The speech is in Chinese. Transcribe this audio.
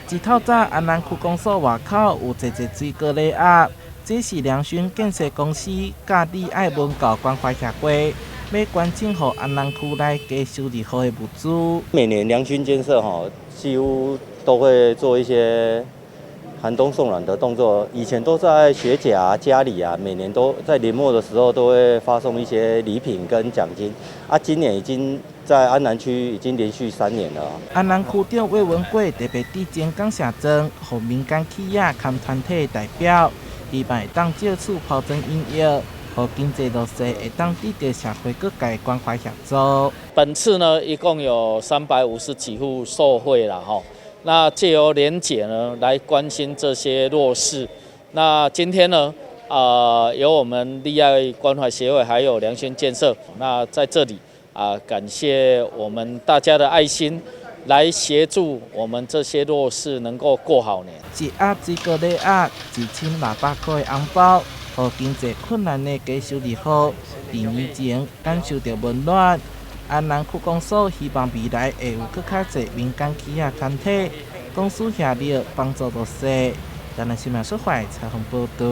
一透早，安南区公所外口有一个水果礼盒，这是良讯建设公司甲李爱文教关怀协会要捐赠予安南区内低收入户的物资。每年良讯建设几乎都会做一些寒冬送暖的动作，以前都在学甲、家里每年都在年末的时候都会发送一些礼品跟奖金。今年已经在安南区已经连续3年了。安南区长魏文贵特别致电感谢状，予民间企业及团体的代表，希望会当借此抛砖引玉，予经济弱势会当得到社会各界关怀协助。本次呢，一共有350几户受惠啦那借由连结呢，来关心这些弱势。那今天呢，由我们利爱关怀协会还有良讯建设，那在这里感谢我们大家的爱心，来协助我们这些弱势能够过好年。一盒水果礼盒2600块的红包，予经济困难的低收入户2年前感受到温暖。安南区公所希望未来会有更较侪民间企业团体、公司协力帮助弱势。台南新闻社会采访报道。